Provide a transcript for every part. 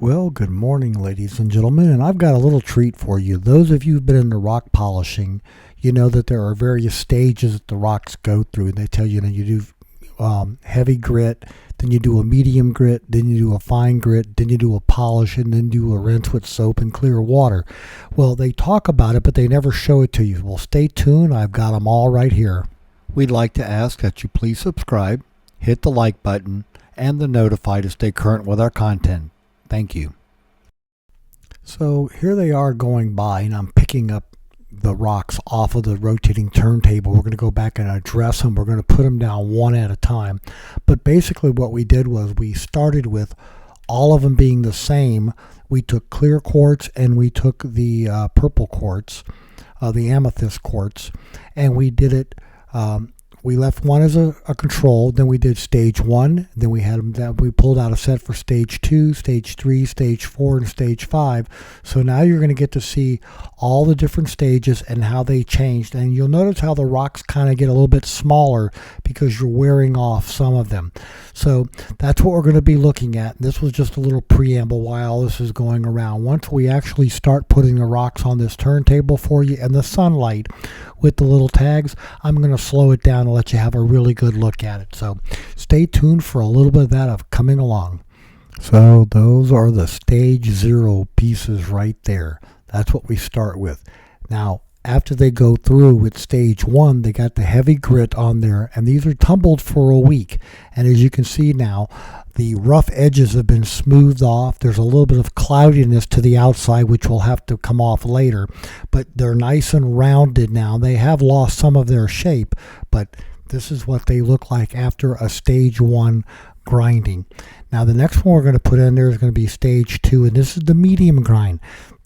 Well, good morning, ladies and gentlemen, and I've got a little treat for you. Those of you who've been into rock polishing, you know that there are various stages that the rocks go through. They tell you that you do heavy grit, then you do a medium grit, then you do a fine grit, then you do a polish, and then do a rinse with soap and clear water. Well, they talk about it, but they never show it to you. Well, stay tuned. I've got them all right here. We'd like to ask that you please subscribe, hit the like button, and the notify to stay current with our content. Thank you. So here they are going by, and I'm picking up the rocks off of the rotating turntable. We're going to go back and address them. We're going to put them down one at a time. But basically what we did was we started with all of them being the same. We took clear quartz and we took the purple quartz, the amethyst quartz, and we did it. We left one as a control, then we did stage 1, then we had them, we pulled out a set for stage 2, stage 3, stage 4, and stage 5. So now you're going to get to see all the different stages and how they changed. And you'll notice how the rocks kind of get a little bit smaller because you're wearing off some of them. So that's what we're going to be looking at. This was just a little preamble while all this is going around. Once we actually start putting the rocks on this turntable for you in the sunlight with the little tags, I'm going to slow it down and let you have a really good look at it. So stay tuned for a little bit of that of coming along. So those are the stage 0 pieces right there. That's what we start with. Now, after they go through with stage 1, they got the heavy grit on there, and these are tumbled for a week. And as you can see now, the rough edges have been smoothed off. There's a little bit of cloudiness to the outside, which will have to come off later, but they're nice and rounded now. They have lost some of their shape, but this is what they look like after a stage 1 grinding. Now the next one we're going to put in there is going to be stage 2, and this is the medium grind.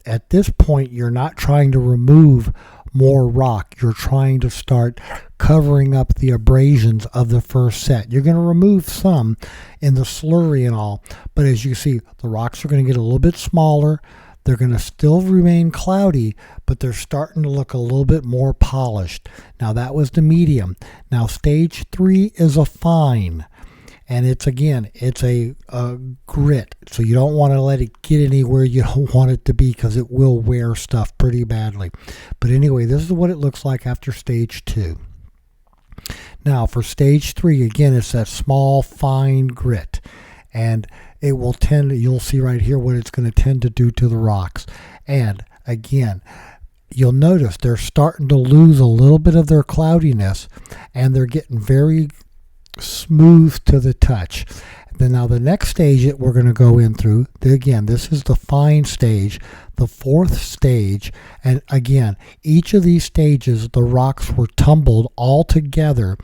At this point, you're not trying to remove more rock. You're trying to start covering up the abrasions of the first set. You're going to remove some in the slurry and all, but as you can see, the rocks are going to get a little bit smaller. They're going to still remain cloudy, but they're starting to look a little bit more polished. Now that was the medium. Now stage 3 is a fine. And it's a grit, so you don't want to let it get anywhere you don't want it to be because it will wear stuff pretty badly. But anyway, this is what it looks like after stage 2. Now for stage 3, again, it's that small fine grit, and it will tend, you'll see right here what it's going to tend to do to the rocks. And again, you'll notice they're starting to lose a little bit of their cloudiness, and they're getting very smooth to the touch. Then now the next stage that we're going to go in through, again, this is the fine stage, the 4th stage, and again, each of these stages, the rocks were tumbled all together.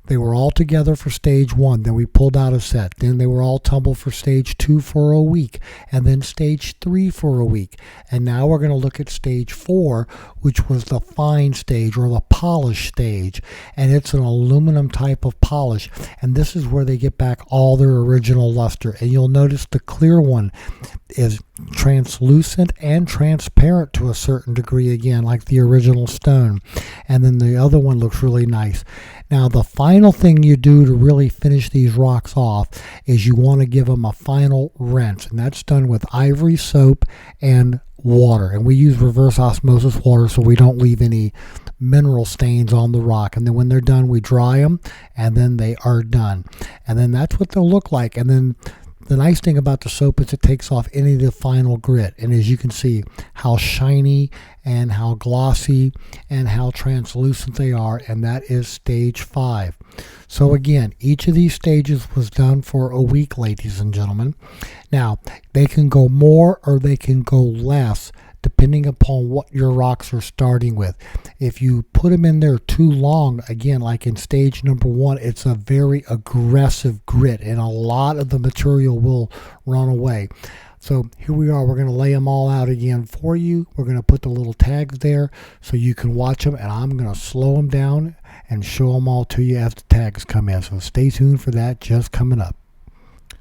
They were all together for stage 1, then we pulled out a set. Then they were all tumbled for stage 2 for a week, and then stage 3 for a week. And now we're going to look at stage 4, which was the fine stage or the polish stage. And it's an aluminum type of polish. And this is where they get back all their original luster. And you'll notice the clear one is translucent and transparent to a certain degree, again, like the original stone. And then the other one looks really nice. Now the final thing you do to really finish these rocks off is you want to give them a final rinse, and that's done with ivory soap and water. And we use reverse osmosis water so we don't leave any mineral stains on the rock. And then when they're done, we dry them, and then they are done. And then that's what they'll look like. And then the nice thing about the soap is it takes off any of the final grit. And as you can see how shiny and how glossy and how translucent they are, and that is stage 5. So again, each of these stages was done for a week, ladies and gentlemen. Now, they can go more or they can go less depending upon what your rocks are starting with. If you put them in there too long, again, like in stage number 1, it's a very aggressive grit and a lot of the material will run away. So here we are. We're going to lay them all out again for you. We're going to put the little tags there so you can watch them, and I'm going to slow them down and show them all to you as the tags come in. So stay tuned for that, just coming up.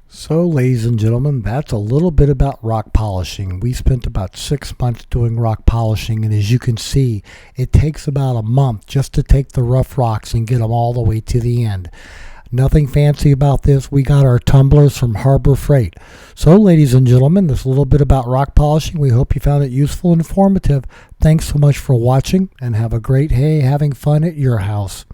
So ladies and gentlemen, that's a little bit about rock polishing. We spent about 6 months doing rock polishing, and as you can see, it takes about a month just to take the rough rocks and get them all the way to the end. Nothing fancy about this. We got our tumblers from Harbor Freight. So, ladies and gentlemen, this little bit about rock polishing. We hope you found it useful and informative. Thanks so much for watching, and have a great day having fun at your house.